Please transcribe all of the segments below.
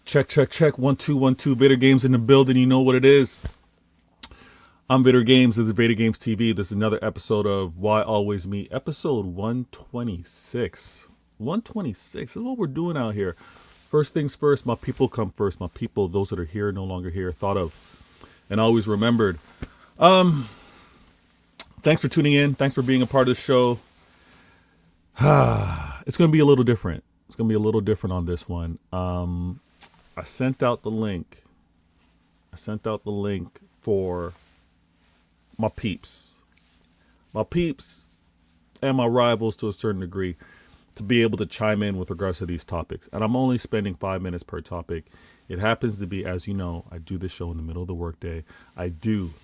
Check, check, check. 1 2 1 2. Vader Games in the building. You know what it is. I'm Vader Games. This is Vader Games TV. This is another episode of Why Always Me. Episode 126. 126 this is what we're doing out here. First things first. My people come first. My people, those that are here, no longer here, thought of and always remembered. Thanks for tuning in. Thanks for being a part of the show. It's going to be a little different. It's going to be a little different on this one. I sent out the link. For my peeps and my rivals to a certain degree to be able to chime in with regards to these topics. And I'm only spending 5 minutes per topic. It happens to be, as you know, I do this show in the middle of the workday. I do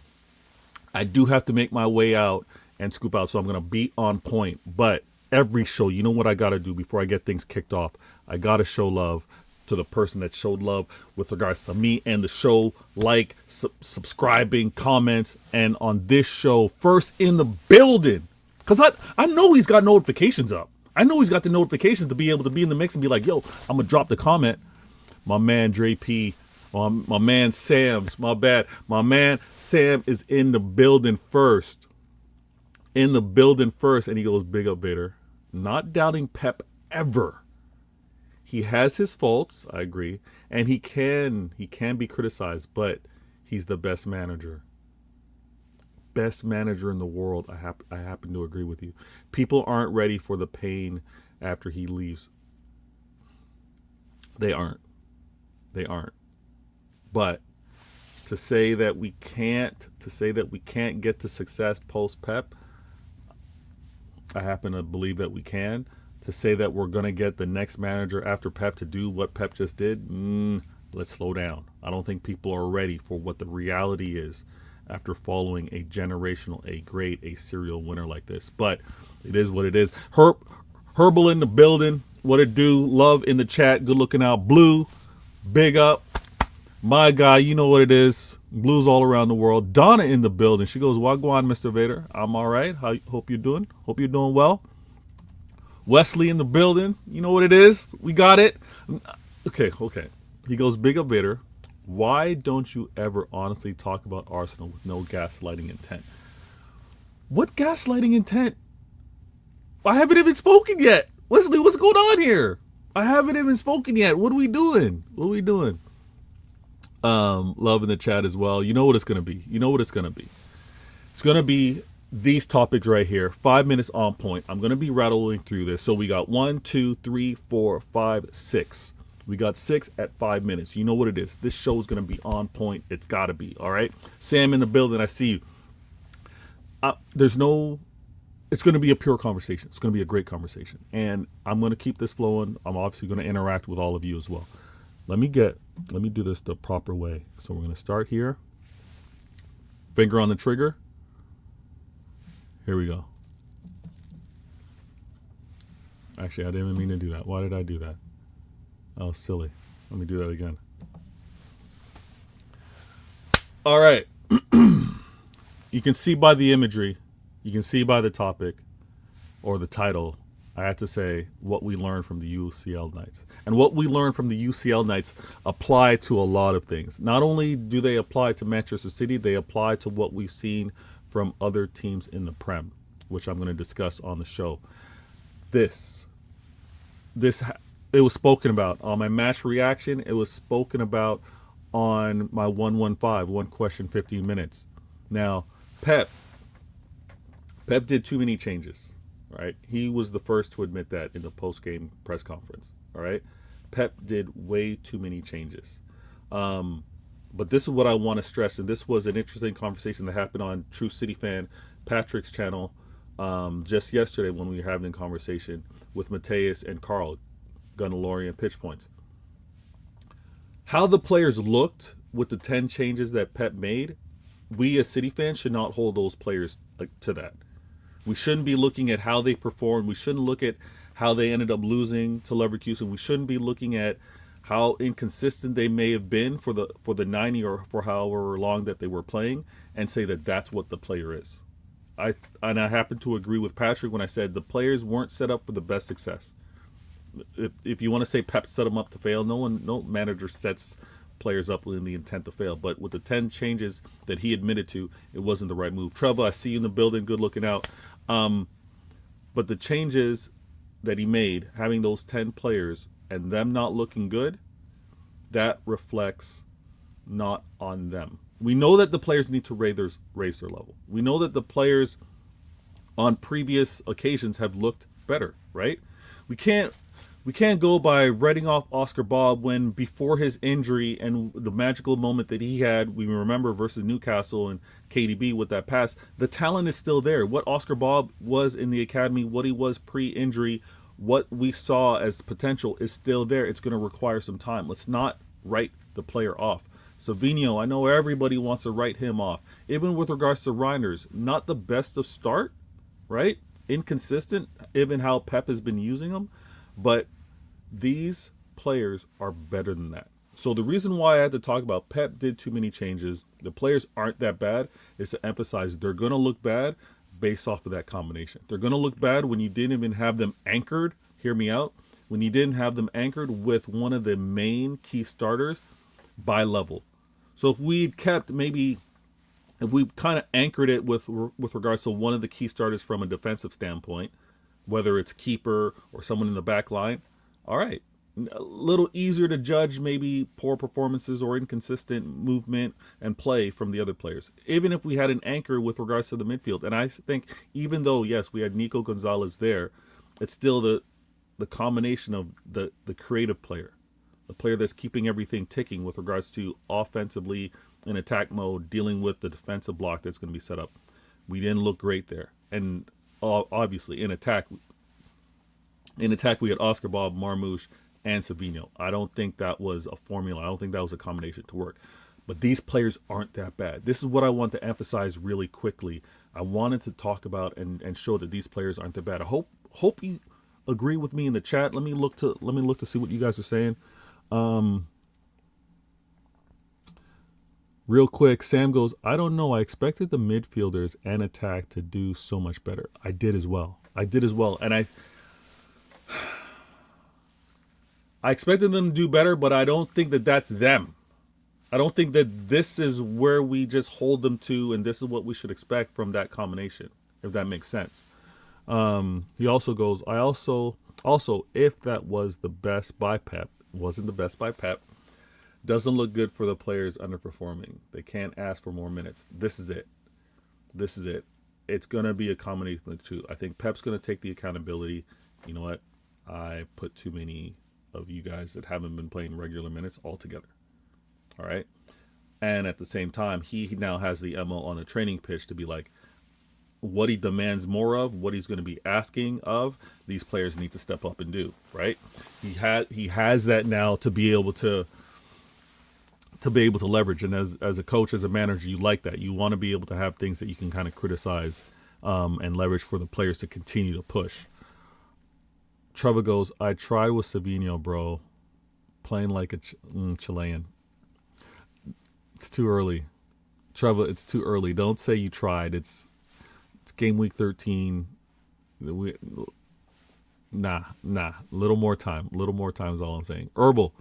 have to make my way out and scoop out. So I'm going to be on point. But every show, you know what I got to do before I get things kicked off? I got to show love to the person that showed love with regards to me and the show, like, subscribing, comments, and on this show, first in the building. Because I know he's got notifications up. I know he's got the notifications to be able to be in the mix and be like, yo, I'm going to drop the comment. My man, Dre P, my man, Sam's, my bad. My man, Sam is in the building first. And he goes, big up, Vader. Not doubting Pep ever. He has his faults, I agree, and he can be criticized, but he's the best manager. Best manager in the world. I happen to agree with you. People aren't ready for the pain after he leaves. They aren't. But to say that we can't get to success post Pep, I happen to believe that we can. To say that we're going to get the next manager after Pep to do what Pep just did, let's slow down. I don't think people are ready for what the reality is after following a generational, a serial winner like this. But it is what it is. Herbal in the building. What it do? Love in the chat. Good looking out. Blue. Big up. My guy, you know what it is. Blues all around the world. Donna in the building. She goes, Wagwan, Mr. Vader. I'm all right. Hope you're doing? Hope you're doing well. Wesley in the building. You know what it is. We got it. Okay. He goes, big up, Vader. Why don't you ever honestly talk about Arsenal with no gaslighting intent? What gaslighting intent? I haven't even spoken yet. Wesley, what's going on here? I haven't even spoken yet. What are we doing? Love in the chat as well. You know what it's going to be. It's going to be these topics right here. 5 minutes on point. I'm going to be rattling through this. So we got 1, 2, 3, 4, 5, 6. We got 6 at 5 minutes. You know what it is. This show is going to be on point. It's got to be. All right. Sam in the building. I see you. It's going to be a pure conversation. It's going to be a great conversation. And I'm going to keep this flowing. I'm obviously going to interact with all of you as well. Let me do this the proper way. So we're going to start here. Finger on the trigger. Here we go. Actually, I didn't even mean to do that. Why did I do that? Oh, silly. Let me do that again. All right. You can see by the imagery, you can see by the topic or the title, I have to say what we learned from the UCL Knights. And what we learned from the UCL Knights apply to a lot of things. Not only do they apply to Manchester City, they apply to what we've seen from other teams in the Prem, which I'm going to discuss on the show. It was spoken about on my match reaction. It was spoken about on my 115, one question, 15 minutes. Now, Pep did too many changes, right? He was the first to admit that in the post-game press conference, all right? Pep did way too many changes. But this is what I want to stress, and this was an interesting conversation that happened on True City Fan Patrick's channel just yesterday when we were having a conversation with Mateus and Carl, Gunnelorian Pitch Points. How the players looked with the 10 changes that Pep made, we as City fans should not hold those players to that. We shouldn't be looking at how they performed. We shouldn't look at how they ended up losing to Leverkusen. We shouldn't be looking at how inconsistent they may have been for the 90 or for however long that they were playing and say that that's what the player is. I happen to agree with Patrick when I said the players weren't set up for the best success. if you want to say Pep set him up to fail, no manager sets players up with the intent to fail. But with the 10 changes that he admitted to, it wasn't the right move. Trevor, I see you in the building. Good looking out. But the changes that he made, having those 10 players and them not looking good, that reflects not on them. We know that the players need to raise their level. We know that the players on previous occasions have looked better, right? We can't go by writing off Oscar Bob when before his injury and the magical moment that he had, we remember versus Newcastle and KDB with that pass, the talent is still there. What Oscar Bob was in the academy, what he was pre-injury, what we saw as potential is still there. It's going to require some time. Let's not write the player off. Savinho, I know everybody wants to write him off. Even with regards to Reinders, not the best of start, right? Inconsistent, even how Pep has been using them. But these players are better than that. So the reason why I had to talk about Pep did too many changes, the players aren't that bad, is to emphasize they're going to look bad based off of that combination. They're going to look bad when you didn't even have them anchored, hear me out, when you didn't have them anchored with one of the main key starters by level. So if we'd kept maybe, if we kind of anchored it with regards to one of the key starters from a defensive standpoint, whether it's keeper or someone in the back line, all right, a little easier to judge maybe poor performances or inconsistent movement and play from the other players. Even if we had an anchor with regards to the midfield. And I think even though, yes, we had Nico Gonzalez there, it's still the combination of the creative player, the player that's keeping everything ticking with regards to offensively in attack mode, dealing with the defensive block that's going to be set up. We didn't look great there. And obviously in attack we had Oscar Bob, Marmoush, and Savinho. I don't think that was a formula. I don't think that was a combination to work. But these players aren't that bad. This is what I want to emphasize really quickly. I wanted to talk about and show that these players aren't that bad. I hope you agree with me in the chat. Let me look to see what you guys are saying. Real quick, Sam goes, I don't know. I expected the midfielders and attack to do so much better. I did as well. And I expected them to do better, but I don't think that that's them. I don't think that this is where we just hold them to, and this is what we should expect from that combination, if that makes sense. He also goes, I also, if that was the best by Pep, wasn't the best by Pep, doesn't look good for the players underperforming. They can't ask for more minutes. This is it. It's going to be a combination of the two. I think Pep's going to take the accountability. You know what? I put too many of you guys that haven't been playing regular minutes altogether. All right. And at the same time, he now has the MO on the training pitch to be like, what he demands more of, what he's going to be asking of, these players need to step up and do, right? He has that now to be able to leverage. And as a coach, as a manager, you like that. You want to be able to have things that you can kind of criticize and leverage for the players to continue to push. Trevor goes, I tried with Savinho, bro. Playing like a Chilean. It's too early. Trevor, it's too early. Don't say you tried. It's game week 13. Nah. Little more time is all I'm saying. Herbal.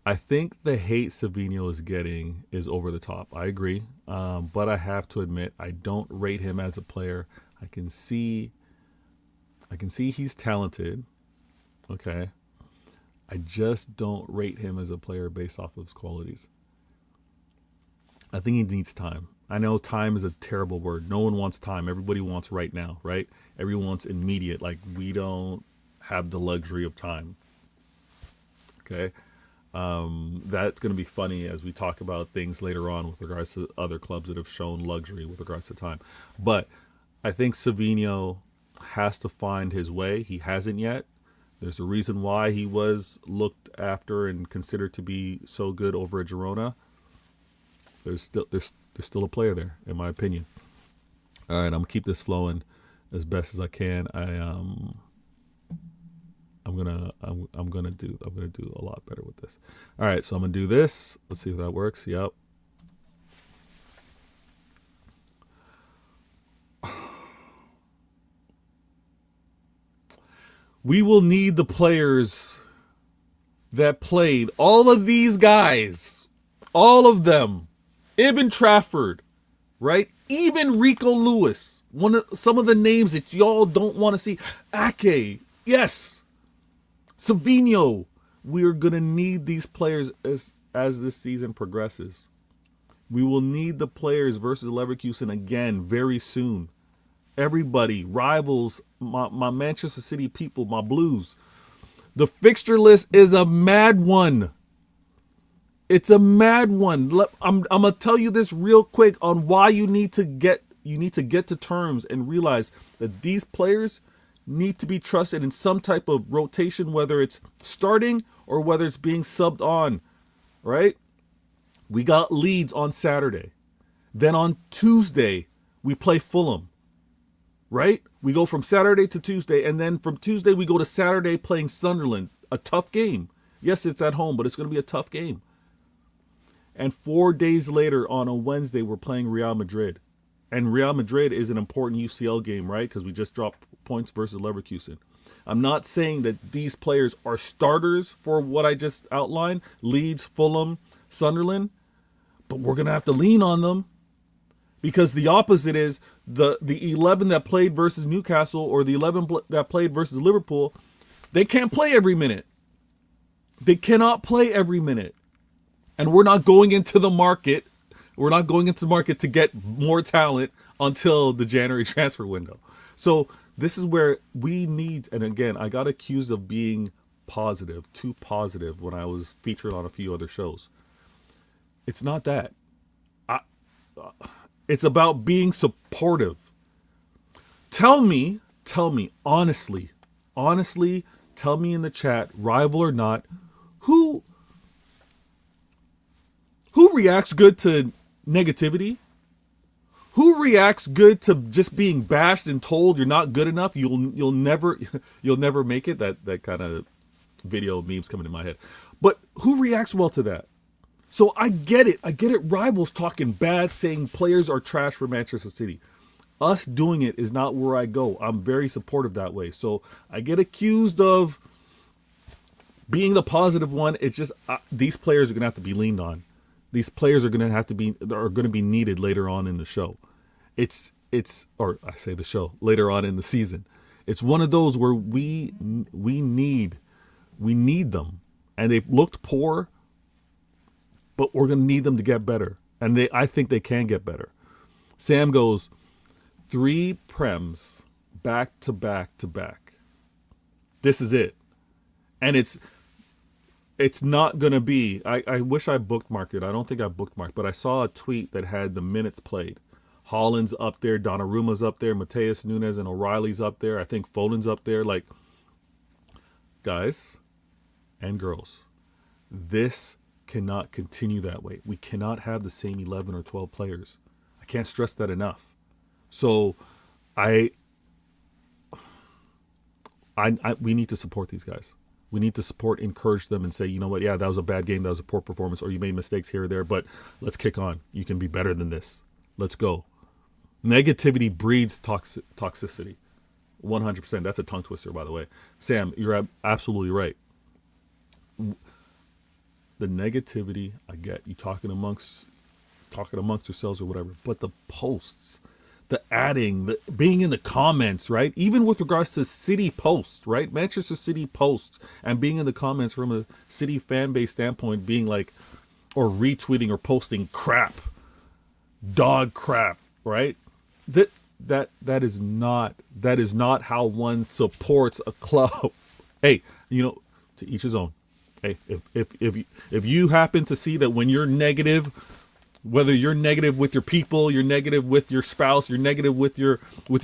I think the hate Savinho is getting is over the top. I agree. But I have to admit, I don't rate him as a player. I can see he's talented. Okay. I just don't rate him as a player based off of his qualities. I think he needs time. I know time is a terrible word. No one wants time. Everybody wants right now, right? Everyone wants immediate. Like, we don't have the luxury of time. Okay. That's going to be funny as we talk about things later on with regards to other clubs that have shown luxury with regards to time. But I think Savinho has to find his way. He hasn't yet. There's a reason why he was looked after and considered to be so good over at Girona. There's still a player there, in my opinion. All right, I'm gonna keep this flowing as best as I can. I'm gonna do a lot better with this. All right, so I'm gonna do this. Let's see if that works. Yep. We will need the players that played. All of these guys, all of them. Ibn Trafford, right? Even Rico Lewis. Some of the names that y'all don't want to see. Ake, yes. Savinho. We're going to need these players as this season progresses. We will need the players versus Leverkusen again very soon. Everybody, rivals, my Manchester City people, my Blues. The fixture list is a mad one. It's a mad one. I'm gonna tell you this real quick on why you need to get to terms and realize that these players need to be trusted in some type of rotation, whether it's starting or whether it's being subbed on, right? We got Leeds on Saturday. Then on Tuesday, we play Fulham. Right? We go from Saturday to Tuesday, and then from Tuesday we go to Saturday playing Sunderland. A tough game. Yes, it's at home, but it's going to be a tough game. And 4 days later on a Wednesday, we're playing Real Madrid. And Real Madrid is an important UCL game, right? Because we just dropped points versus Leverkusen. I'm not saying that these players are starters for what I just outlined. Leeds, Fulham, Sunderland. But we're going to have to lean on them. Because the opposite is the 11 that played versus Newcastle or the 11 that played versus Liverpool, they can't play every minute. They cannot play every minute. And we're not going into the market. We're not going into the market to get more talent until the January transfer window. So this is where we need, and again, I got accused of being positive, too positive when I was featured on a few other shows. It's not that. It's about being supportive. Tell me, honestly, tell me in the chat, rival or not, who reacts good to negativity? Who reacts good to just being bashed and told you're not good enough? You'll never make it. That kind of video memes coming in my head. But who reacts well to that? So I get it. Rivals talking bad, saying players are trash for Manchester City. Us doing it is not where I go. I'm very supportive that way. So I get accused of being the positive one. It's just these players are going to have to be leaned on. These players are going to be needed later on in the show. Or I say the show later on in the season. It's one of those where we need them, and they looked poor. But we're going to need them to get better. And I think they can get better. Sam goes, 3 Prems back to back to back. This is it. And it's not going to be, I wish I bookmarked it. I don't think I bookmarked, but I saw a tweet that had the minutes played. Holland's up there, Donnarumma's up there, Mateus Nunes and O'Reilly's up there. I think Foden's up there. Like, guys and girls, this cannot continue that way. We cannot have the same 11 or 12 players. I can't stress that enough. So we need to support these guys. We need to support, encourage them and say, you know what? Yeah, that was a bad game. That was a poor performance, or you made mistakes here or there, but let's kick on. You can be better than this. Let's go. Negativity breeds toxicity. 100%. That's a tongue twister, by the way. Sam, you're absolutely right. The negativity, I get you talking amongst yourselves or whatever, but the posts, the adding, the being in the comments, right? Even with regards to City posts, right? Manchester City posts and being in the comments from a City fan base standpoint, being like, or retweeting or posting crap, dog crap, right? That is not how one supports a club. Hey, to each his own. Hey, if you happen to see that when you're negative, whether you're negative with your people, you're negative with your spouse, you're negative with your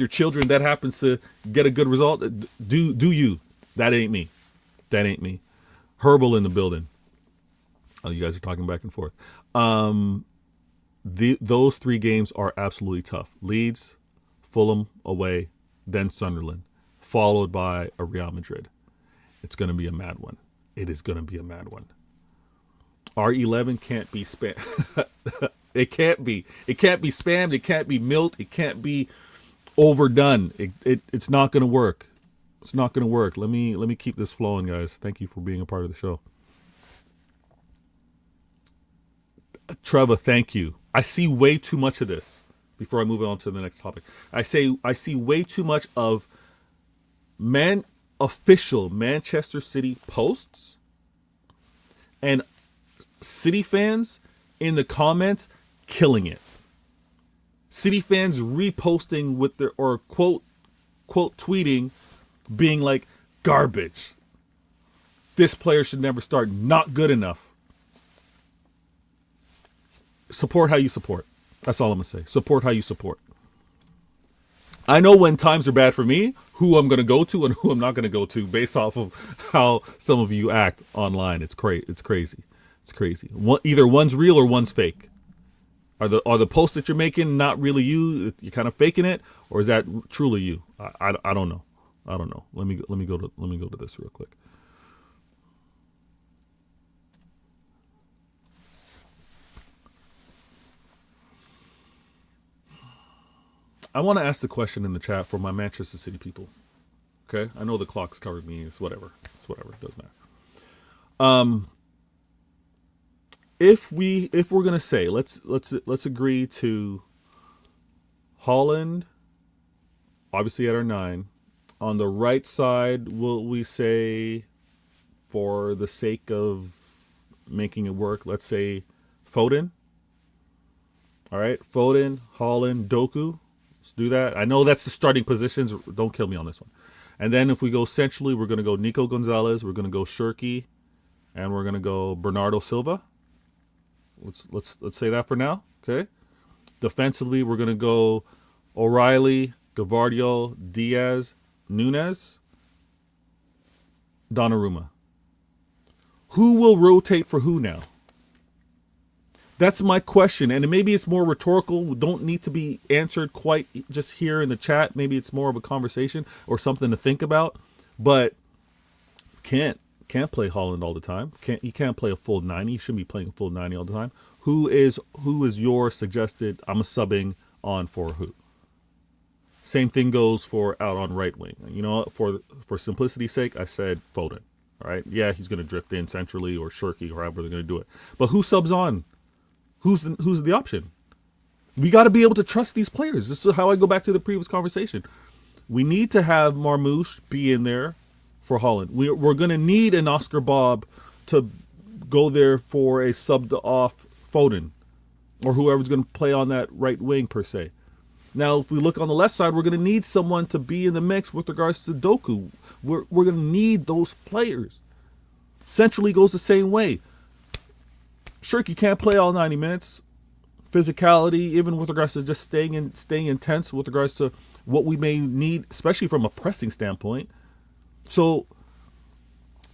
children, that happens to get a good result, do you? That ain't me. Herbal in the building. Oh, you guys are talking back and forth. Those 3 games are absolutely tough. Leeds, Fulham away, then Sunderland, followed by a Real Madrid. It's going to be a mad one. It is going to be a mad one. Our 11 can't be spammed. It can't be. It can't be spammed. It can't be milked. It can't be overdone. It's not going to work. It's not going to work. Let me keep this flowing, guys. Thank you for being a part of the show. Trevor, thank you. I see way too much of this before I move on to the next topic. I see way too much of official Manchester City posts and City fans in the comments killing it. City fans reposting with their, or quote tweeting, being like, garbage. This player should never start. Not good enough. Support how you support. That's all I'm going to say. Support how you support. I know when times are bad for me, who I'm going to go to and who I'm not going to go to based off of how some of you act online. It's crazy. It's crazy. Either one's real or one's fake. Are the posts that you're making not really you? You're kind of faking it, or is that truly you? I don't know. I don't know. Let me go to this real quick. I want to ask the question in the chat for my Manchester City people. Okay, I know the clock's covered me. It's whatever. It doesn't matter. If we're gonna say let's agree to Haaland, obviously at our 9. On the right side, will we say, for the sake of making it work, let's say Foden. All right, Foden, Haaland, Doku. Let's do that. I know that's the starting positions. Don't kill me on this one. And then if we go centrally, we're going to go Nico Gonzalez. We're going to go Shirky, and we're going to go Bernardo Silva. Let's say that for now. Okay. Defensively, we're going to go O'Reilly, Gavardio, Diaz, Nunez, Donnarumma. Who will rotate for who now? That's my question, and maybe it's more rhetorical. Don't need to be answered quite just here in the chat. Maybe it's more of a conversation or something to think about. But can't play Haaland all the time. You can't play a full 90. You shouldn't be playing a full 90 all the time. Who is your suggested? I'm subbing on for who? Same thing goes for out on right wing. You know, for simplicity's sake, I said Foden. All right, yeah, he's going to drift in centrally or Shirky or however they're going to do it. But who subs on? Who's the option? We got to be able to trust these players. This is how I go back to the previous conversation. We need to have Marmoush be in there for Haaland. We're going to need an Oscar Bob to go there for a subbed off Foden or whoever's going to play on that right wing per se. Now, if we look on the left side, we're going to need someone to be in the mix with regards to Doku. We're going to need those players. Centrally goes the same way. Shirky can't play all 90 minutes. Physicality, even with regards to just staying intense with regards to what we may need, especially from a pressing standpoint. So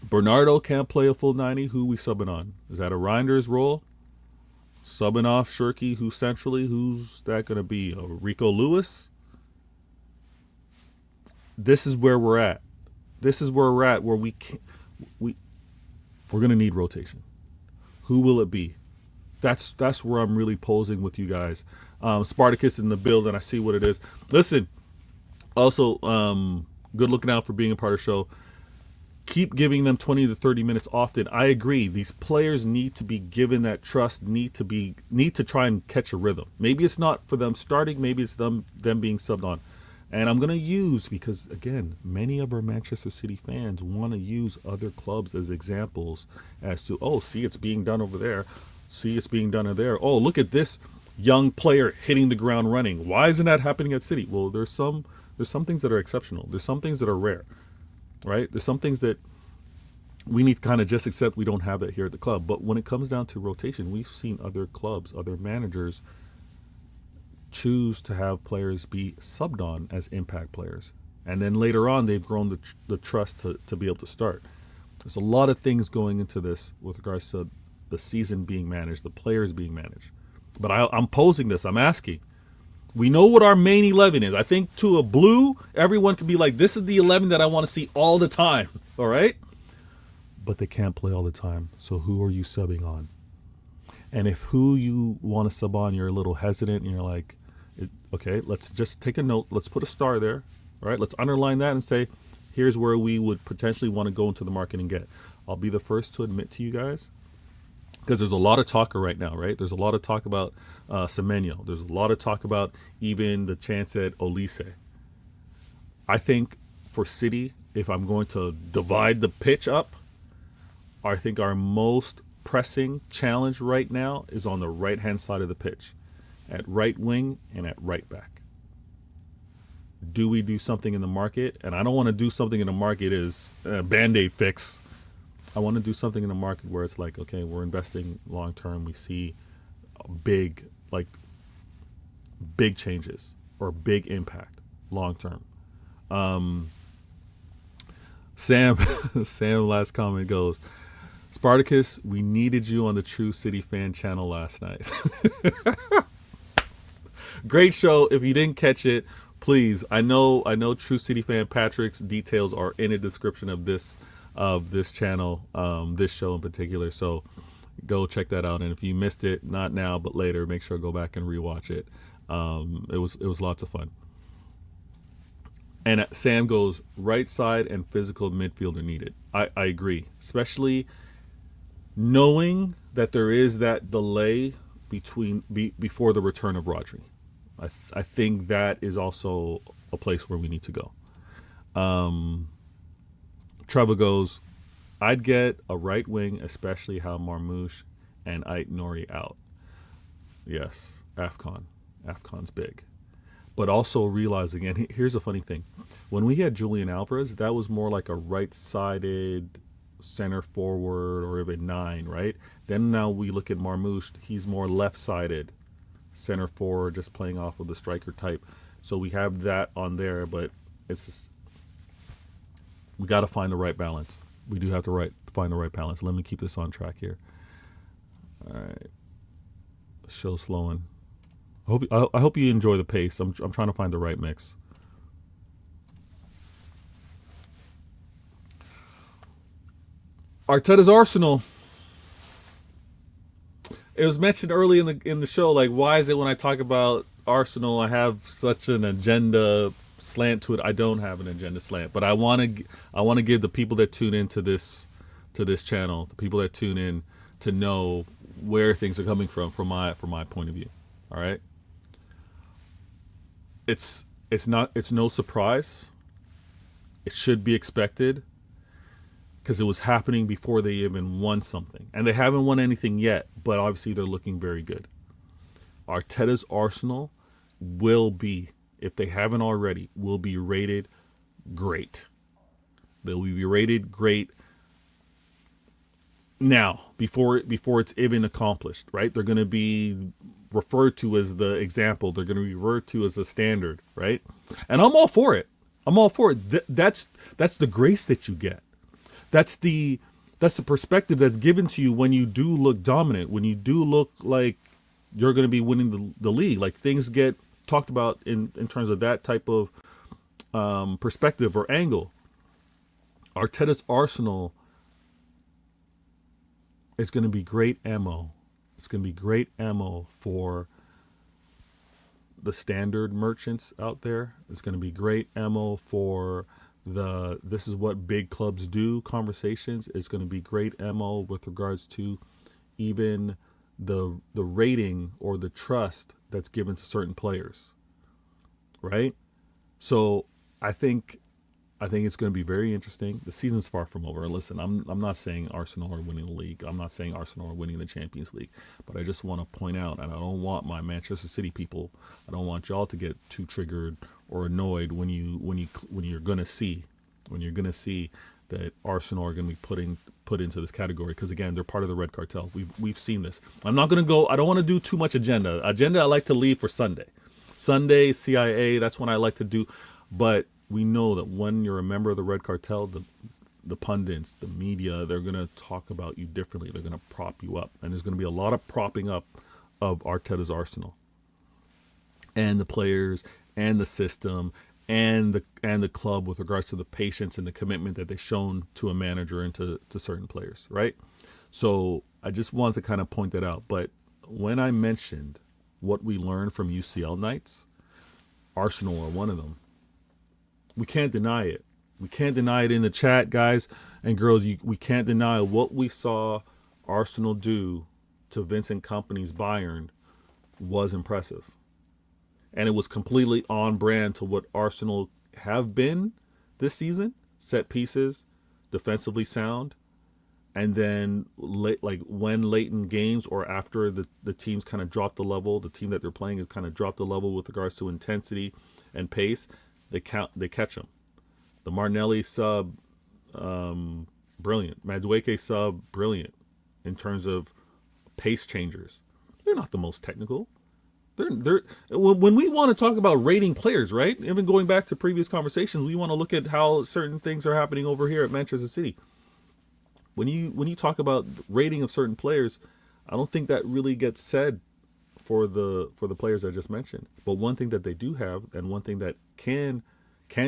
Bernardo can't play a full 90. Who we subbing on? Is that a Reinders role? Subbing off Shirky, who's centrally? Who's that going to be? Rico Lewis? This is where we're at. Where we're going to need rotation. Who will it be? That's where I'm really posing with you guys. Spartacus in the building. I see what it is. Listen, also, good looking out for being a part of the show. Keep giving them 20 to 30 minutes often. I agree. These players need to be given that trust, need to try and catch a rhythm. Maybe it's not for them starting. Maybe it's them being subbed on. And I'm going to use, because, again, many of our Manchester City fans want to use other clubs as examples as to, oh, see, it's being done over there. See, it's being done over there. Oh, look at this young player hitting the ground running. Why isn't that happening at City? Well, there's some things that are exceptional. There's some things that are rare, right? There's some things that we need to kind of just accept we don't have that here at the club. But when it comes down to rotation, we've seen other clubs, other managers choose to have players be subbed on as impact players. And then later on, they've grown the trust to be able to start. There's a lot of things going into this with regards to the season being managed, the players being managed. But I'm posing this. I'm asking. We know what our main 11 is. I think to a blue, everyone can be like, this is the 11 that I want to see all the time. All right? But they can't play all the time. So who are you subbing on? And if who you want to sub on, you're a little hesitant and you're like, okay, let's just take a note. Let's put a star there. All right, let's underline that and say, Here's where we would potentially want to go into the market and get. I'll be the first to admit to you guys, because there's a lot of talk right now, right? There's a lot of talk about Semenyo. There's a lot of talk about even the chance at Olise. I think for City, if I'm going to divide the pitch up, I think our most pressing challenge right now is on the right-hand side of the pitch, at right wing and at right back. Do we do something in the market? And I don't want to do something in the market as a Band-Aid fix. I want to do something in the market where it's like, okay, we're investing long term. We see big changes or big impact long term. Sam last comment goes, Spartacus, we needed you on the True City Fan channel last night. Great show. If you didn't catch it, please. I know True City Fan Patrick's details are in the description of this channel, this show in particular. So go check that out. And if you missed it, not now but later, make sure to go back and rewatch it. It was lots of fun. And Sam goes, right side and physical midfielder needed. I agree, especially knowing that there is that delay before the return of Rodri. I think that is also a place where we need to go. Trevor goes, I'd get a right wing, especially how Marmoush and Ait Nori out. Yes, AFCON's big. But also realize again, here's a funny thing. When we had Julian Alvarez, that was more like a right-sided center forward or even 9, right? Then now we look at Marmoush, he's more left-sided center forward, just playing off of the striker type. So we have that on there, but it's just, we got to find the right balance. We do have to find the right balance. Let me keep this on track here. All right, show's flowing. I hope you enjoy the pace. I'm trying to find the right mix. Arteta's Arsenal. It was mentioned early in the show, like, why is it when I talk about Arsenal I have such an agenda slant to it? I don't have an agenda slant, but I want to give the people that tune into this channel, the people that tune in, to know where things are coming from my point of view. All right. It's no surprise. It should be expected, because it was happening before they even won something. And they haven't won anything yet, but obviously they're looking very good. Arteta's Arsenal will be, if they haven't already, will be rated great. They will be rated great now, before it's even accomplished, right? They're going to be referred to as the example. They're going to be referred to as the standard, right? And I'm all for it. That's the grace that you get. That's the perspective that's given to you when you do look dominant, when you do look like you're going to be winning the league. Like, things get talked about in terms of that type of perspective or angle. Arteta's Arsenal is going to be great ammo. It's going to be great ammo for the standard merchants out there. It's going to be great ammo for this is what big clubs do conversations. It's going to be great ammo with regards to even the rating or the trust that's given to certain players, right? So I think it's going to be very interesting. The season's far from over. Listen, I'm not saying Arsenal are winning the league. I'm not saying Arsenal are winning the Champions League. But I just want to point out, and I don't want my Manchester City people, I don't want y'all to get too triggered or annoyed when you're gonna see that Arsenal are going to be put into this category, because again, they're part of the red cartel. We've seen this. I'm not going to go. I don't want to do too much agenda. I like to leave for Sunday, CIA. That's when I like to do. But we know that when you're a member of the red cartel, the pundits, the media, they're going to talk about you differently. They're going to prop you up, and there's going to be a lot of propping up of Arteta's Arsenal and the players and the system and the club with regards to the patience and the commitment that they've shown to a manager and to certain players, right? So I just wanted to kind of point that out. But when I mentioned what we learned from UCL nights, Arsenal are one of them. We can't deny it. We can't deny it in the chat, guys and girls. We can't deny what we saw Arsenal do to Vincent Kompany's Bayern was impressive. And it was completely on brand to what Arsenal have been this season. Set pieces, defensively sound. And then when late in games or after the teams kind of drop the level, the team that they're playing has kind of dropped the level with regards to intensity and pace, they catch them. The Martinelli sub, brilliant. Madueke sub, brilliant in terms of pace changers. They're not the most technical. They're when we want to talk about rating players, right? Even going back to previous conversations, we want to look at how certain things are happening over here at Manchester City. When you talk about rating of certain players, I don't think that really gets said for the players I just mentioned. But one thing that they do have, and one thing that can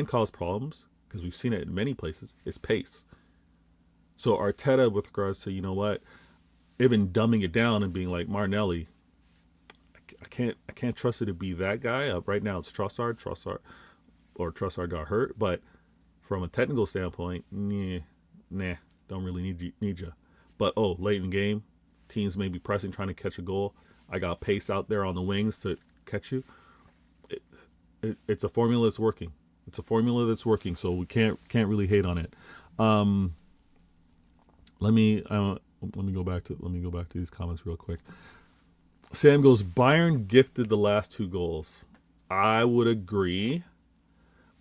cause problems, because we've seen it in many places, is pace. So Arteta, with regards to, you know what, even dumbing it down and being like, Martinelli, I can't trust it to be that guy. Right now it's Trossard, or Trossard got hurt. But from a technical standpoint, nah, don't really need you. But late in game, teams may be pressing, trying to catch a goal. I got pace out there on the wings to catch you. It's a formula that's working. It's a formula that's working. So we can't really hate on it. Let me go back to these comments real quick. Sam goes, Bayern gifted the last 2 goals. I would agree,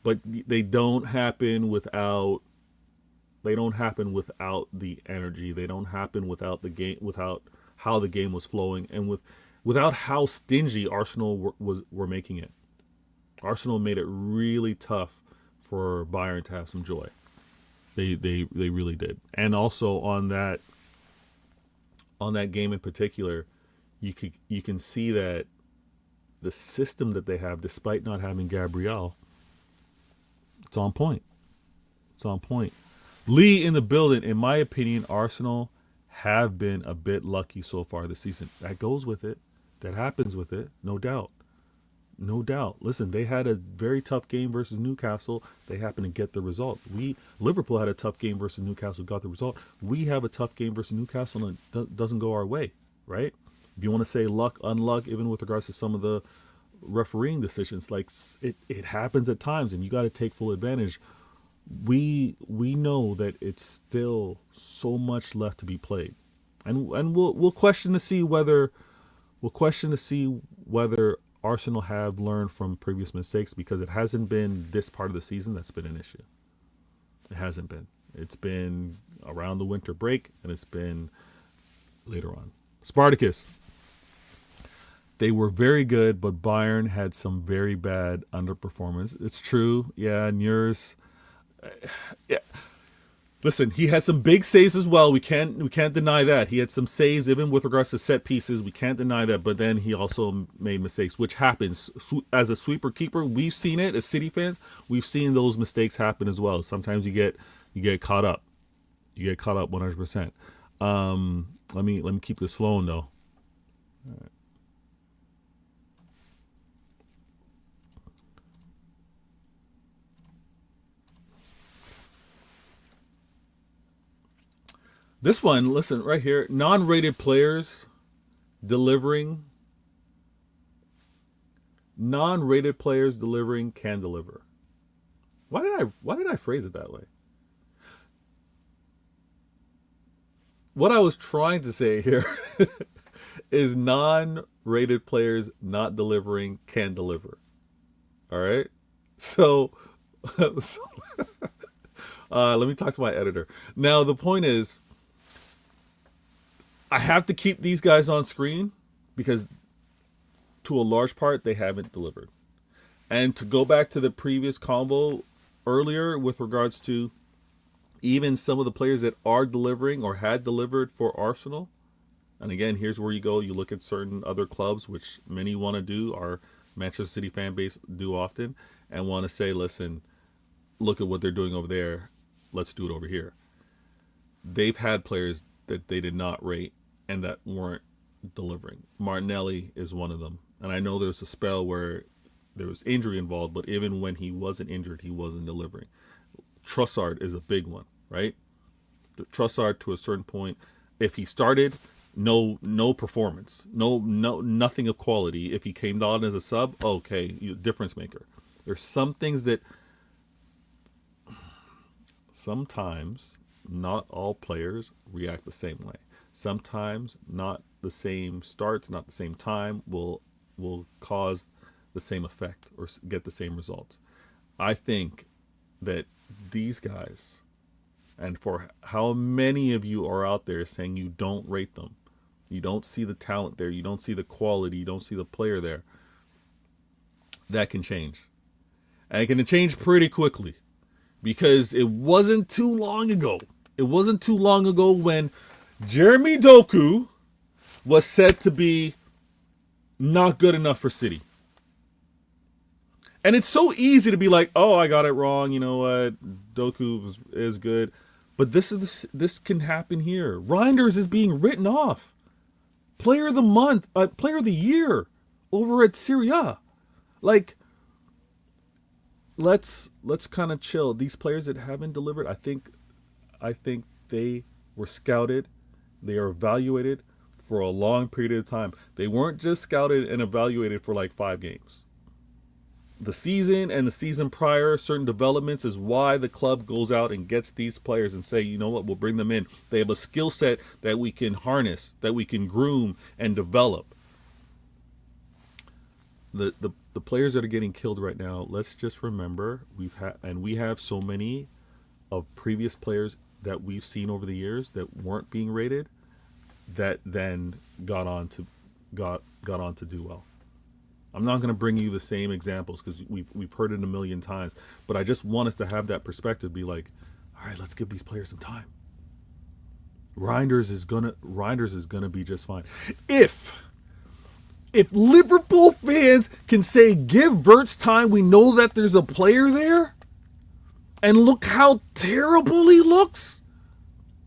but they don't happen without the energy. They don't happen without the game, without how the game was flowing, and without how stingy Arsenal were making it. Arsenal made it really tough for Bayern to have some joy. They really did. And also on that game in particular, you can see that the system that they have, despite not having Gabriel, it's on point. It's on point. Lee in the building. In my opinion, Arsenal have been a bit lucky so far this season. That goes with it. That happens with it. No doubt. No doubt. Listen, they had a very tough game versus Newcastle. They happened to get the result. Liverpool had a tough game versus Newcastle, got the result. We have a tough game versus Newcastle, and it doesn't go our way, right? If you want to say luck, unluck, even with regards to some of the refereeing decisions, like it happens at times, and you got to take full advantage. We know that it's still so much left to be played, and we'll question to see whether Arsenal have learned from previous mistakes, because it hasn't been this part of the season that's been an issue. It hasn't been. It's been around the winter break, and it's been later on. Spartacus. They were very good, but Bayern had some very bad underperformance. It's true. Yeah, Nurs. Yeah. Listen, he had some big saves as well. We can't deny that. He had some saves even with regards to set pieces. We can't deny that. But then he also made mistakes, which happens. As a sweeper keeper, we've seen it as City fans. We've seen those mistakes happen as well. Sometimes you get caught up. You get caught up 100%. Let me keep this flowing though. All right. This one, listen, right here, non-rated players delivering. Non-rated players delivering can deliver. Why did I phrase it that way? What I was trying to say here is non-rated players not delivering can deliver. All right? So let me talk to my editor. Now, the point is, I have to keep these guys on screen because to a large part, they haven't delivered. And to go back to the previous convo earlier with regards to even some of the players that are delivering or had delivered for Arsenal. And again, here's where you go. You look at certain other clubs, which many want to do, our Manchester City fan base do often, and want to say, listen, look at what they're doing over there. Let's do it over here. They've had players that they did not rate and that weren't delivering. Martinelli is one of them. And I know there's a spell where there was injury involved, but even when he wasn't injured, he wasn't delivering. Trossard is a big one, right? The Trossard, to a certain point, if he started, no performance, nothing of quality. If he came on as a sub, okay, difference maker. There's some things that sometimes not all players react the same way. Sometimes not the same starts, not the same time will cause the same effect or get the same results. I think that these guys, and for how many of you are out there saying you don't rate them, you don't see the talent there, you don't see the quality, you don't see the player there, that can change. And it can change pretty quickly, because it wasn't too long ago. It wasn't too long ago when Jeremy Doku was said to be not good enough for City. And it's so easy to be like, oh, I got it wrong. You know what? Doku is good. But this can happen here. Reinders is being written off. Player of the month, player of the year over at Serie A. Like, let's kind of chill. These players that haven't delivered, I think they were scouted. They are evaluated for a long period of time. They weren't just scouted and evaluated for like 5 games. The season and the season prior, certain developments is why the club goes out and gets these players and say, you know what, we'll bring them in. They have a skill set that we can harness, that we can groom and develop. The players that are getting killed right now, let's just remember we have so many of previous players that we've seen over the years that weren't being rated, that then got on to do well. I'm not going to bring you the same examples because we've heard it a million times, but I just want us to have that perspective. Be like, all right, let's give these players some time. Reinders is gonna be just fine. If Liverpool fans can say give Verts time, we know that there's a player there, and look how terrible he looks,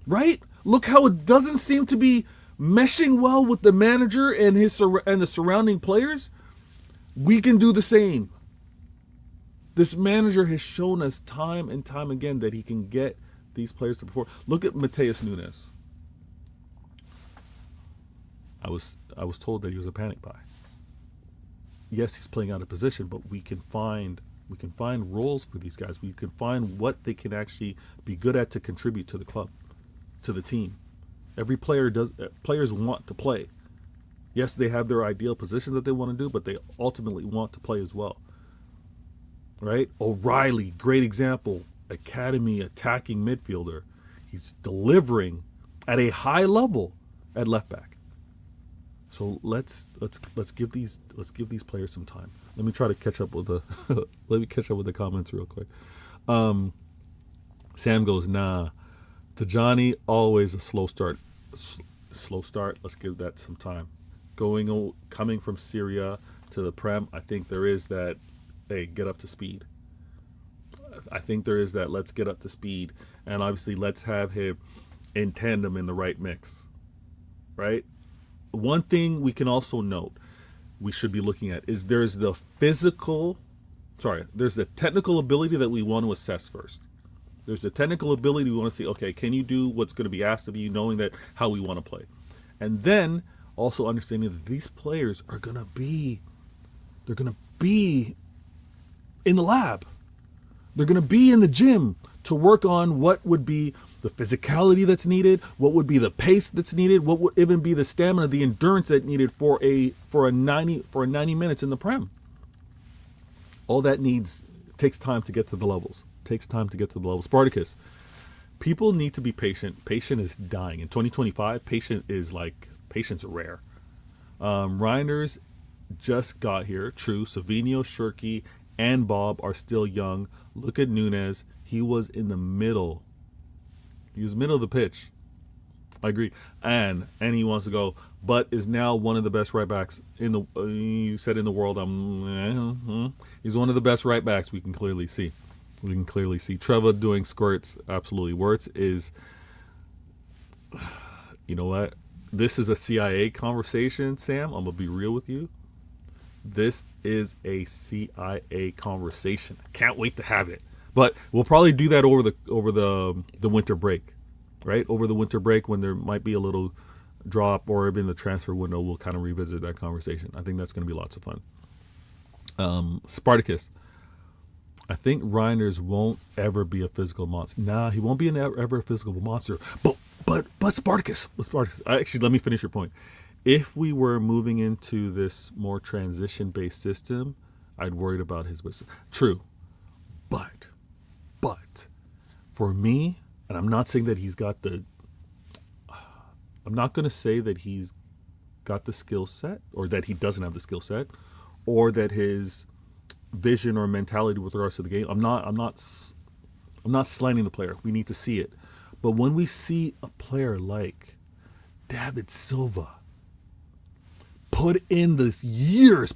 right? Look how it doesn't seem to be meshing well with the manager and the surrounding players. We can do the same. This manager has shown us time and time again that he can get these players to perform. Look at Matheus Nunes. I was told that he was a panic buy. Yes, he's playing out of position, but we can find roles for these guys. We can find what they can actually be good at to contribute to the club, to the team. Every player players want to play. Yes, they have their ideal position that they want to do, but they ultimately want to play as well. Right? O'Reilly, great example. Academy attacking midfielder. He's delivering at a high level at left back. So let's give these players some time. Let me try to catch up with the comments real quick. Sam goes, nah. Tajani, always a slow start. Slow start. Let's give that some time. Coming from Syria to the Prem, I think there is that, hey, get up to speed. I think there is that, let's get up to speed. And obviously, let's have him in tandem in the right mix. Right? One thing we can also note, we should be looking at, is there's the technical ability that we want to assess first. There's the technical ability we want to see, okay, can you do what's going to be asked of you, knowing that how we want to play? And then also understanding that these players are going to be in the lab. They're going to be in the gym to work on what would be the physicality that's needed, what would be the pace that's needed, what would even be the stamina, the endurance that's needed for a 90 minutes in the Prem. All that takes time to get to the levels. Spartacus, people need to be patient. Patience is dying. In 2025, patience are rare. Reinders just got here. True. Savinho, Shirky, and Bob are still young. Look at Nunes. He was in the middle. He was middle of the pitch. I agree. And he wants to go, but is now one of the best right backs in the. You said in the world. He's one of the best right backs. We can clearly see. Trevor doing squirts. Absolutely. Wirtz is. You know what? This is a CIA conversation, Sam. I'm gonna be real with you. This is a CIA conversation. I can't wait to have it. But we'll probably do that over the winter break, right? Over the winter break when there might be a little drop, or in the transfer window, we'll kind of revisit that conversation. I think that's going to be lots of fun. Spartacus. I think Reinders won't ever be a physical monster. Nah, he won't be ever a physical monster. But Spartacus. Actually, let me finish your point. If we were moving into this more transition-based system, I'd worried about his wisdom. True. But for me, and I'm not saying that he's got the, I'm not going to say that he's got the skill set, or that he doesn't have the skill set, or that his vision or mentality with regards to the game. I'm not slanting the player. We need to see it. But when we see a player like David Silva put in the years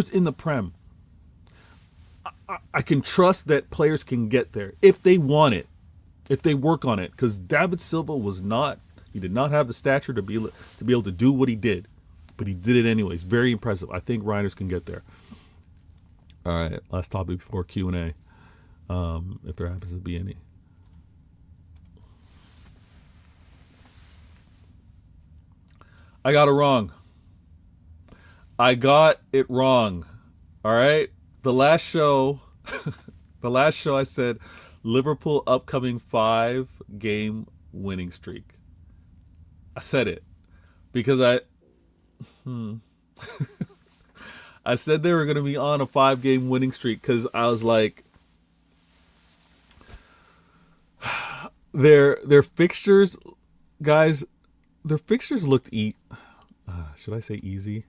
in the Prem, I can trust that players can get there if they want it, if they work on it. Because David Silva did not have the stature to be able to do what he did, but he did it anyways. Very impressive. I think Reinders can get there. All right, last topic before Q&A, if there happens to be any. I got it wrong. All right. The last show I said Liverpool upcoming 5-game winning streak. I said it because I said they were going to be on a 5-game winning streak because I was like, their fixtures, guys, their fixtures looked should I say easy?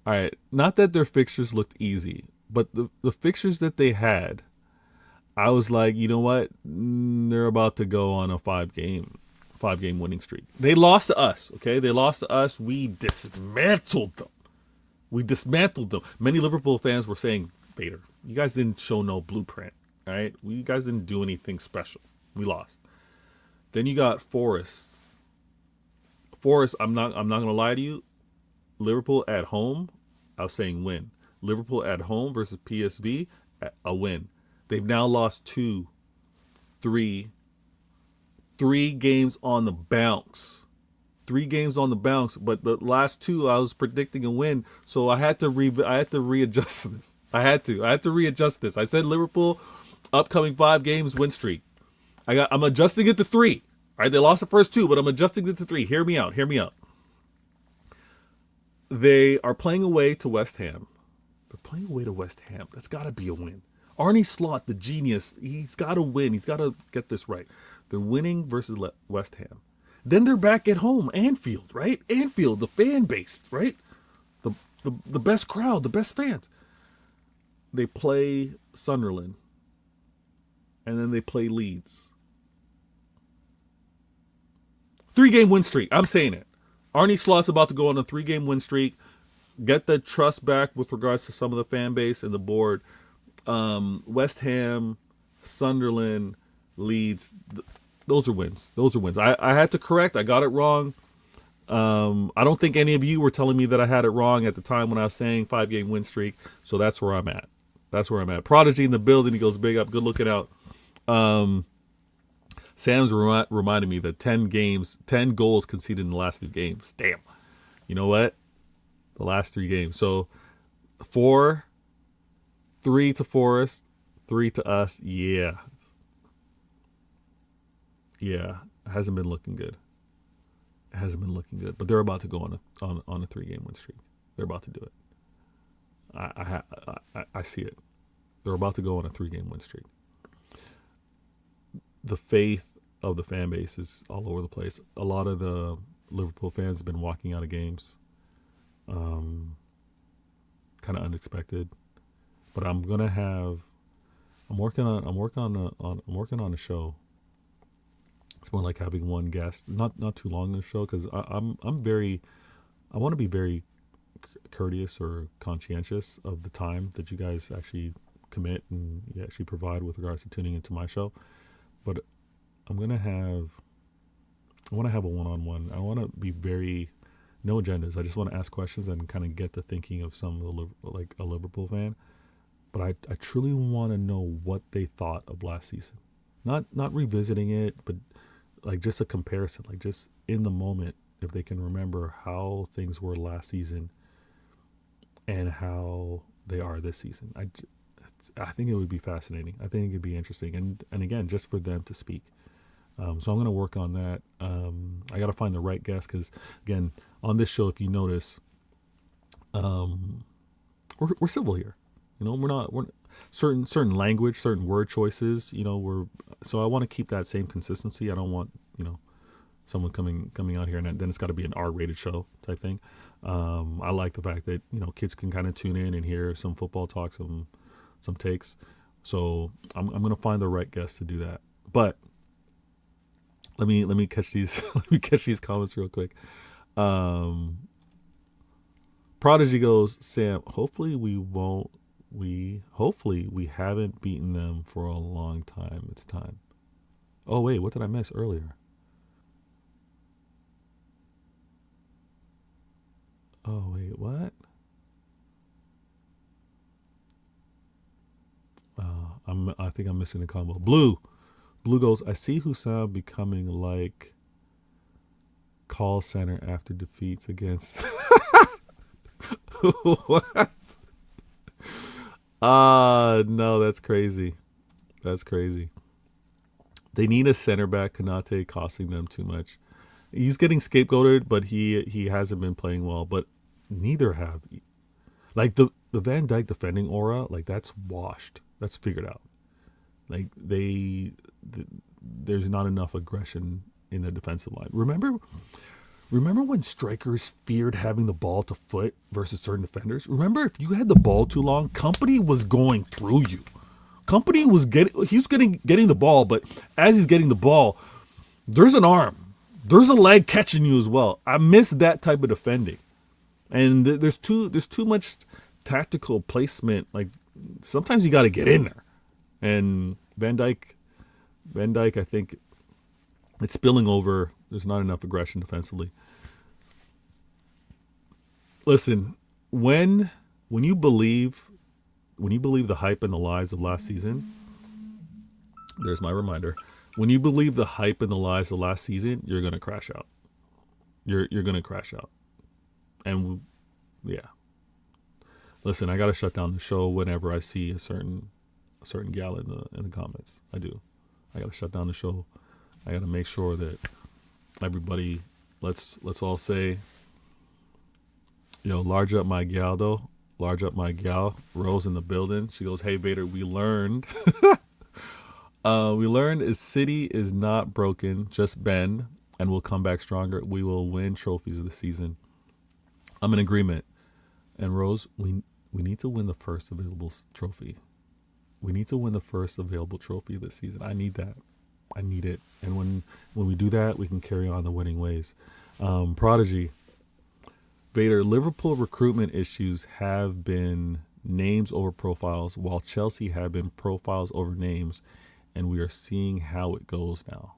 All right, not that their fixtures looked easy, but the fixtures that they had, I was like, you know what? They're about to go on a 5-game winning streak. They lost to us, okay? They lost to us. We dismantled them. Many Liverpool fans were saying, Vader, you guys didn't show no blueprint, all right? You guys didn't do anything special. We lost. Then you got Forest. I'm not gonna lie to you. Liverpool at home, I was saying win. Liverpool at home versus PSV, a win. They've now lost three games on the bounce. 3 games on the bounce, but the last 2 I was predicting a win, so I had to readjust this. I had to readjust this. I said Liverpool upcoming 5 games win streak. I'm adjusting it to 3. All right, they lost the first 2, but I'm adjusting it to 3. Hear me out. They are playing away to West Ham. That's got to be a win. Arne Slot, the genius, he's got to win. He's got to get this right. They're winning versus West Ham. Then they're back at home, Anfield, right? Anfield, the fan base, right? The best crowd, the best fans. They play Sunderland, and then they play Leeds. 3-game win streak. I'm saying it. Arne Slot's about to go on a 3-game win streak. Get the trust back with regards to some of the fan base and the board. West Ham, Sunderland, Leeds. Those are wins. I had to correct. I got it wrong. I don't think any of you were telling me that I had it wrong at the time when I was saying 5-game win streak. So that's where I'm at. Prodigy in the building. He goes big up. Good looking out. Sam's reminded me that 10 goals conceded in the last 2 games. Damn. You know what? The last 3 games. So 3 to Forest, 3 to us. Yeah. It hasn't been looking good. But they're about to go on a 3-game win streak. They're about to do it. I see it. They're about to go on a 3-game win streak. The faith of the fan base is all over the place. A lot of the Liverpool fans have been walking out of games. Kind of unexpected. But I'm working on a show. It's more like having one guest, not too long in the show, because I want to be very courteous or conscientious of the time that you guys actually commit and you actually provide with regards to tuning into my show. But I want to have a one-on-one. I want to be no agendas. I just want to ask questions and kind of get the thinking of some of a Liverpool fan. but I truly want to know what they thought of last season. Not revisiting it, but like just a comparison, like just in the moment, if they can remember how things were last season and how they are this season. I think it would be fascinating. I think it'd be interesting, and again, just for them to speak. So I'm going to work on that. I got to find the right guest because, again, on this show, if you notice, we're civil here. You know, we're certain language, certain word choices. You know, so I want to keep that same consistency. I don't want, you know, someone coming out here and then it's got to be an R-rated show type thing. I like the fact that, you know, kids can kind of tune in and hear some football talk, some takes. So I'm going to find the right guest to do that. But let me catch these comments real quick. Prodigy goes, Sam, hopefully we haven't beaten them for a long time. It's time. Oh wait, what did I miss earlier? Oh wait, what? I think I'm missing the combo. Blue goes, I see Hussam becoming like call center after defeats against what? No, that's crazy. That's crazy. They need a center back. Konate costing them too much. He's getting scapegoated, but he hasn't been playing well. But neither have. Like the Van Dijk defending aura, like that's washed. That's figured out. Like there's not enough aggression in the defensive line. Remember when strikers feared having the ball to foot versus certain defenders? Remember, if you had the ball too long, Company was going through you. Company was getting the ball, but as he's getting the ball, there's an arm, there's a leg catching you as well. I miss that type of defending, and there's too much tactical placement. Like sometimes you got to get in there, and Van Dijk, I think it's spilling over. There's not enough aggression defensively. Listen, when you believe the hype and the lies of last season, there's my reminder. When you believe the hype and the lies of last season, you're gonna crash out. You're gonna crash out. And yeah. Listen, I gotta shut down the show whenever I see a certain gal in the comments. I do. I gotta shut down the show. I gotta make sure that everybody, let's all say, yo, large up my gal though. Large up my gal. Rose in the building. She goes, hey Vader, we learned. We learned is City is not broken, just bend, and we'll come back stronger. We will win trophies of the season. I'm in agreement. And Rose, we need to win the first available trophy. We need to win the first available trophy this season. I need that. I need it. And when we do that, we can carry on the winning ways. Prodigy. Vader, Liverpool recruitment issues have been names over profiles, while Chelsea have been profiles over names, and we are seeing how it goes now.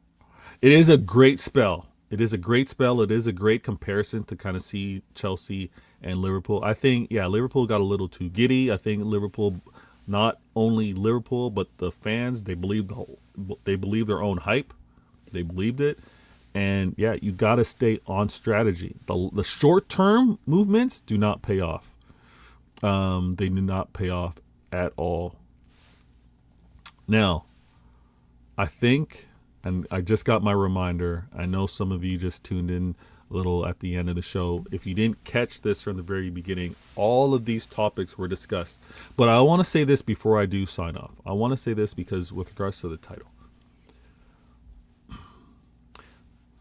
It is a great spell. It is a great spell. It is a great comparison to kind of see Chelsea and Liverpool. I think, yeah, Liverpool got a little too giddy. I think Liverpool, not only Liverpool, but the fans, they believe their own hype. They believed it. And yeah, you got to stay on strategy. The short-term movements do not pay off. They do not pay off at all. Now, I think, and I just got my reminder. I know some of you just tuned in a little at the end of the show. If you didn't catch this from the very beginning, all of these topics were discussed. But I want to say this before I do sign off. I want to say this because with regards to the title,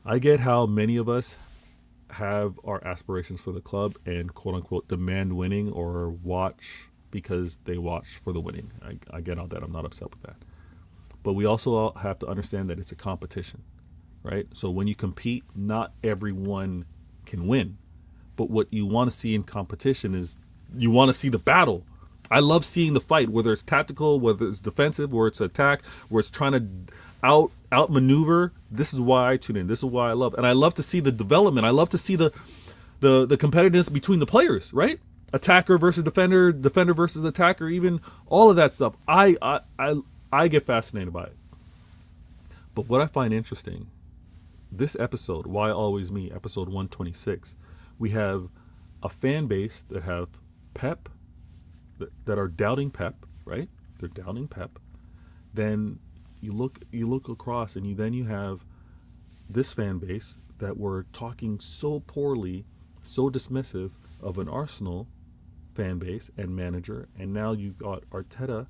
I get how many of us have our aspirations for the club and quote unquote demand winning or watch because they watch for the winning. I get all that. I'm not upset with that. But we also have to understand that it's a competition, right? So when you compete, not everyone can win. But what you want to see in competition is you want to see the battle. I love seeing the fight, whether it's tactical, whether it's defensive, where it's attack, where it's trying to outmaneuver. This is why I tune in. This is why I love. And I love to see the development. I love to see the competitiveness between the players, right? attacker versus defender, defender versus attacker, even all of that stuff. I get fascinated by it. But what I find interesting, this episode, Why Always Me, episode 126, we have a fan base that have Pep, that are doubting Pep, right? They're doubting Pep. Then you look across, and you have this fan base that were talking so poorly, so dismissive of an Arsenal fan base and manager, and now you got Arteta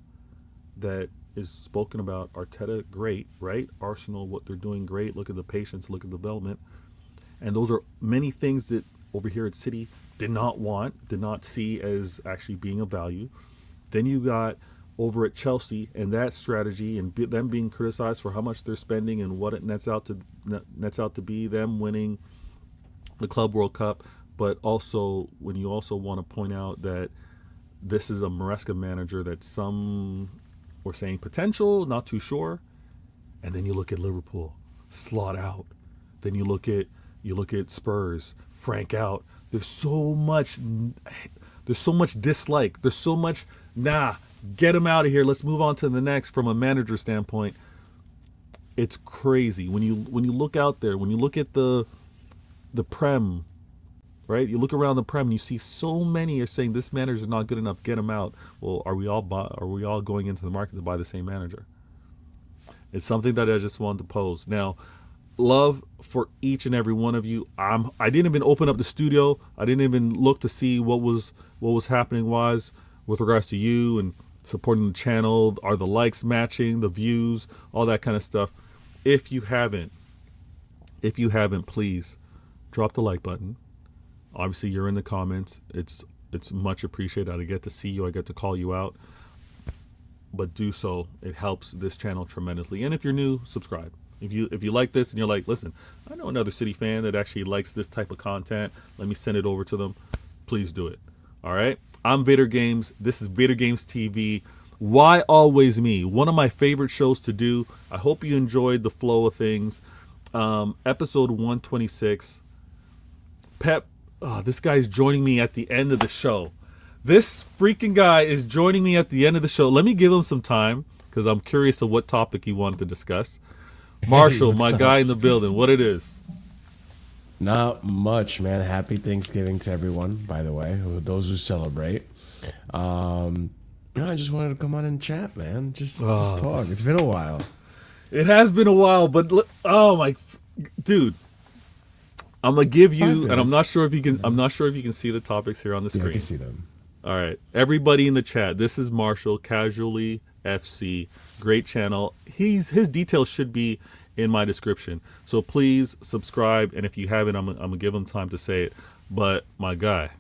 that is spoken about. Arteta, great, right? Arsenal, what they're doing, great. Look at the patience, look at the development. And those are many things that over here at City did not see as actually being of value. Then you got over at Chelsea and that strategy, and them being criticized for how much they're spending and what it nets out to be them winning the Club World Cup. But also, when you also want to point out that this is a Maresca manager that some were saying potential, not too sure. And then you look at Liverpool, slot out. Then you look at Spurs, Frank out. There's so much dislike. There's so much, get him out of here. Let's move on to the next. From a manager standpoint, it's crazy. When you look out there, when you look at the Prem, right? You look around the Prem and you see so many are saying this manager is not good enough. Get him out. Well, are we all going into the market to buy the same manager? It's something that I just wanted to pose. Now, love for each and every one of you. I didn't even open up the studio. I didn't even look to see what was happening wise with regards to you and supporting the channel. Are the likes matching, the views, all that kind of stuff? If you haven't, please drop the like button. Obviously, you're in the comments. It's much appreciated. I get to see you. I get to call you out. But do so. It helps this channel tremendously. And if you're new, subscribe. If you like this and you're like, listen, I know another City fan that actually likes this type of content. Let me send it over to them. Please do it. All right. I'm Vader Games. This is Vader Games TV. Why Always Me? One of my favorite shows to do. I hope you enjoyed the flow of things. Episode 126. Pep. Oh, this guy's joining me at the end of the show. This freaking guy is joining me at the end of the show. Let me give him some time because I'm curious of what topic he wanted to discuss. Marshall, my guy in the building, what it is? Not much, man. Happy Thanksgiving to everyone, by the way, those who celebrate. I just wanted to come on and chat, man. Just talk. It's been a while. It has been a while, but dude. I'm gonna give you, and I'm not sure if you can. I'm not sure if you can see the topics here on the screen. I can see them. All right, everybody in the chat. This is Marshall, Casually FC, great channel. His details should be in my description. So please subscribe, and if you haven't, I'm gonna give him time to say it. But my guy,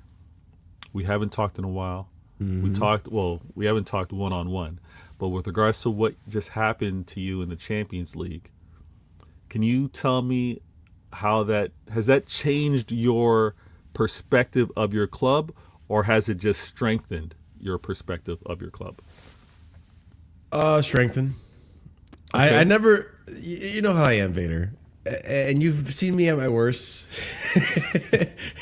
we haven't talked in a while. Mm-hmm. We haven't talked one-on-one, but with regards to what just happened to you in the Champions League, can you tell me how that changed your perspective of your club, or has it just strengthened your perspective of your club? Strengthened. Okay. I never, you know how I am, Vader, and you've seen me at my worst,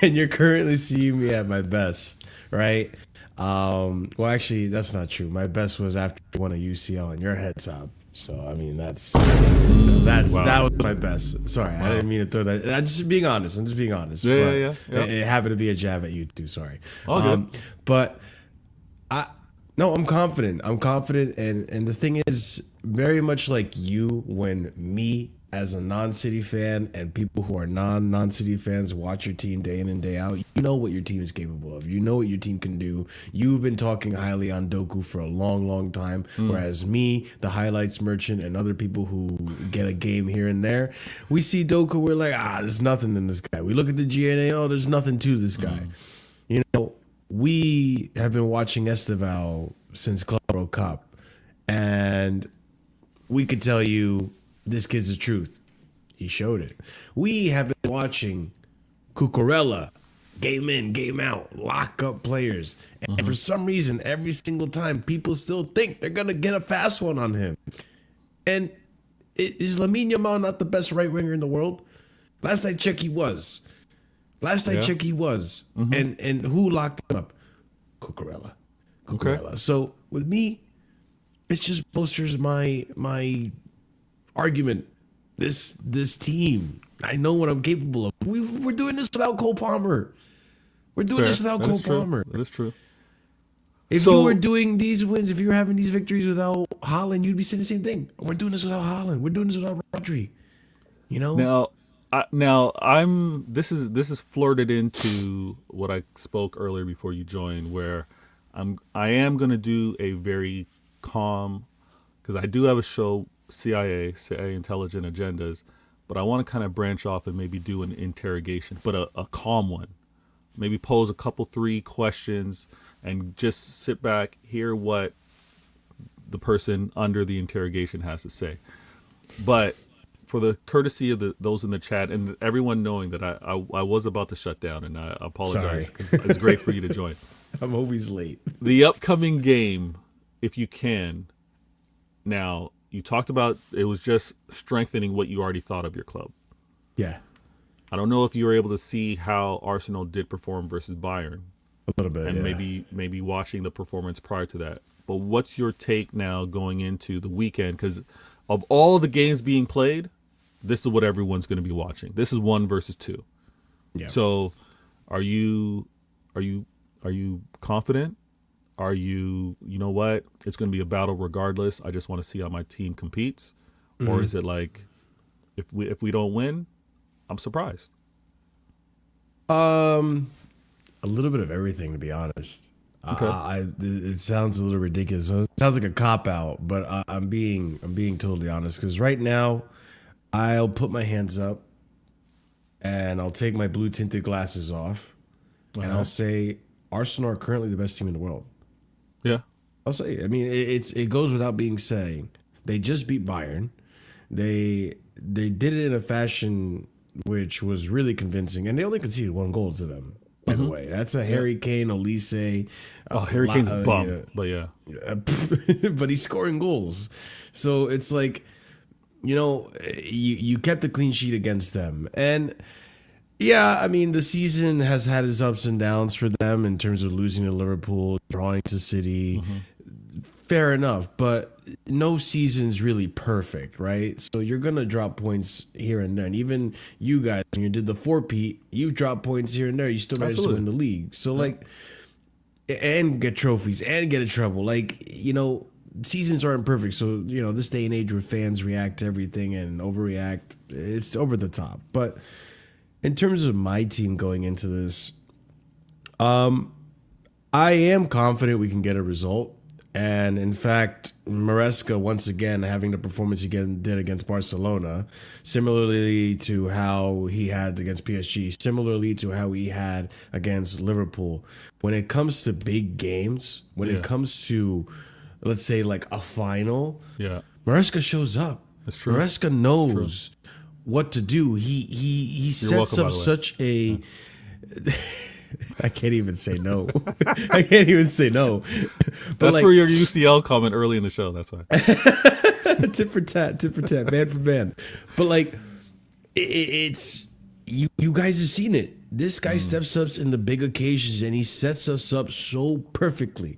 and you're currently seeing me at my best, right? Well, actually, that's not true. My best was after I won a UCL and your head top. So I mean, that was my best. Sorry, wow. I didn't mean to throw that. I'm just being honest. Yeah. It happened to be a jab at you too. Sorry. All good. But I'm confident. And the thing is, very much like you, when me as a non-City fan and people who are non-City fans watch your team day in and day out, you know what your team is capable of. You know what your team can do. You've been talking highly on Doku for a long, long time, whereas me, the highlights merchant, and other people who get a game here and there, we see Doku, we're like, there's nothing in this guy. We look at the GNA, there's nothing to this guy. You know, we have been watching Esteval since Club World Cup, and we could tell you, this kid's the truth. He showed it. We have been watching Cucurella game in, game out, lock up players. And for some reason, every single time, people still think they're going to get a fast one on him. And is Lamine Yamal not the best right winger in the world? Last I checked, he was. And who locked him up? Cucurella. Okay. So with me, it just bolsters my argument. This team, I know what I'm capable of. We're doing this without Cole Palmer. We're doing Fair. this without That Cole is true. Palmer. That is true. If So- you were doing these wins, if you were having these victories without Haaland, you'd be saying the same thing. We're doing this without Haaland. We're doing this without Rodri. You know? This is flirted into what I spoke earlier before you joined, where I am gonna do a very calm, because I do have a show, CIA Intelligent Agendas, but I want to kind of branch off and maybe do an interrogation, but a calm one. Maybe pose a couple 3 questions and just sit back, hear what the person under the interrogation has to say. But for the courtesy of those in the chat and everyone knowing that I was about to shut down, and I apologize because it's great for you to join. I'm always late. The upcoming game, if you can. Now, you talked about it was just strengthening what you already thought of your club. Yeah, I don't know if you were able to see how Arsenal did perform versus Bayern, a little bit, and yeah. maybe watching the performance prior to that. But what's your take now going into the weekend? Because of all the games being played, this is what everyone's going to be watching. This is 1 versus 2. Yeah. So, are you confident? Are you know what? It's going to be a battle regardless. I just want to see how my team competes. Or is it like, if we don't win, I'm surprised? A little bit of everything, to be honest. Okay. It sounds a little ridiculous. It sounds like a cop out, but I'm being totally honest, because right now, I'll put my hands up and I'll take my blue tinted glasses off, and I'll say Arsenal are currently the best team in the world. Yeah. I'll say it. I mean, it goes without being saying. They just beat Bayern. They did it in a fashion which was really convincing, and they only conceded 1 goal to them. By the way, that's a Harry Kane, Olise. Harry Kane's a bum, but yeah. But he's scoring goals, so it's like, you kept a clean sheet against them, and yeah, I mean, the season has had its ups and downs for them in terms of losing to Liverpool, drawing to City. Fair enough, but no season's really perfect, right? So you're going to drop points here and there. And even you guys, when you did the 4-peat, you dropped points here and there. You still managed to win the league. So, and get trophies and get a treble. Seasons aren't perfect. So, this day and age where fans react to everything and overreact, it's over the top. But in terms of my team going into this, I am confident we can get a result. And in fact, Maresca, once again, having the performance he did against Barcelona, similarly to how he had against PSG, similarly to how he had against Liverpool. When it comes to big games, when it comes to, let's say, like a final, Maresca shows up. That's true. Maresca knows what to do. He sets up such a... I can't even say no. I can't even say no. But that's for your UCL comment early in the show. That's why. tit for tat, man for man. But it's you guys have seen it. This guy steps up in the big occasions and he sets us up so perfectly.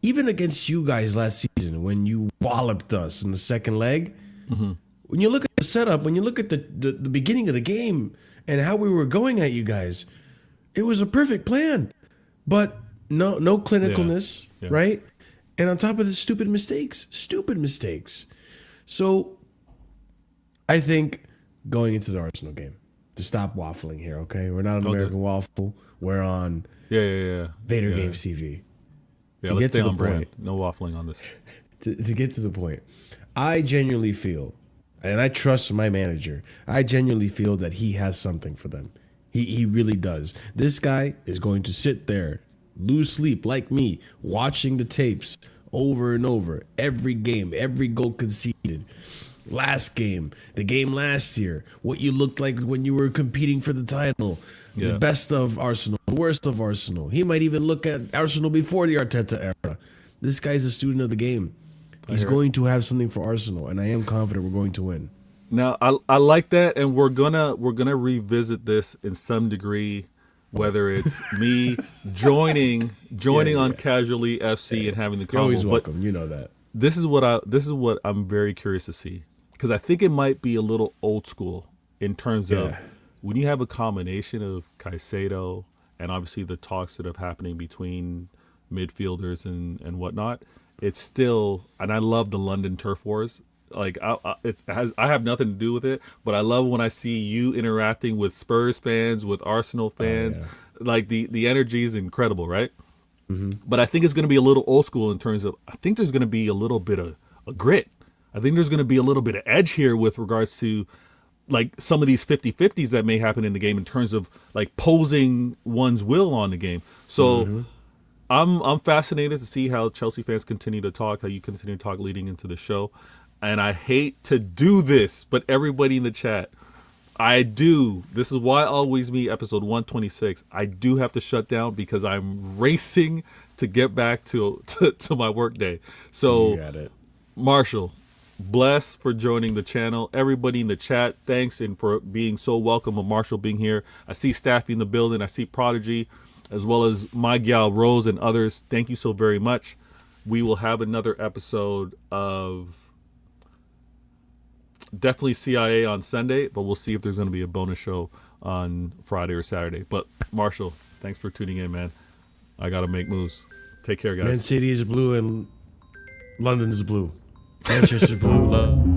Even against you guys last season when you walloped us in the second leg. When you look at the setup, when you look at the beginning of the game and how we were going at you guys, it was a perfect plan. But no clinicalness, right? And on top of the stupid mistakes. So I think going into the Arsenal game, to stop waffling here, okay? We're not on American Waffle. We're on Vader Games TV. Yeah, let's stay on brand. No waffling on this. To get to the point, I genuinely feel, and I trust my manager, I genuinely feel that he has something for them. He really does. This guy is going to sit there, lose sleep like me, watching the tapes over and over. Every game, every goal conceded. Last game, the game last year, what you looked like when you were competing for the title. The best of Arsenal, the worst of Arsenal. He might even look at Arsenal before the Arteta era. This guy's a student of the game. He's going to have something for Arsenal, and I am confident we're going to win. Now, I like that, and we're gonna revisit this in some degree whether it's me joining on Casually FC and having the You're always convo. welcome. But You know that. this is what I'm very curious to see, because I think it might be a little old school in terms of when you have a combination of Caicedo and obviously the talks that are happening between midfielders and whatnot. It's still, and I love the London turf wars. Like I have nothing to do with it, but I love when I see you interacting with Spurs fans, with Arsenal fans. Like the energy is incredible, right? But I think it's going to be a little old school in terms of, I think there's going to be a little bit of a grit. I think there's going to be a little bit of edge here with regards to like some of these 50-50s that may happen in the game in terms of like posing one's will on the game. So I'm fascinated to see how Chelsea fans continue to talk, how you continue to talk leading into the show. And I hate to do this, but everybody in the chat, this is why Always Me episode 126, I do have to shut down because I'm racing to get back to my work day. So You got it. Marshall, bless for joining the channel. Everybody in the chat, thanks, and for being so welcome of Marshall being here. I see Staffy in the building. I see Prodigy, as well as my gal Rose and others. Thank you so very much. We will have another episode of definitely CIA on Sunday, but we'll see if there's going to be a bonus show on Friday or Saturday. But Marshall, thanks for tuning in, man. I got to make moves. Take care, guys. Man City is blue and London is blue. Manchester blue.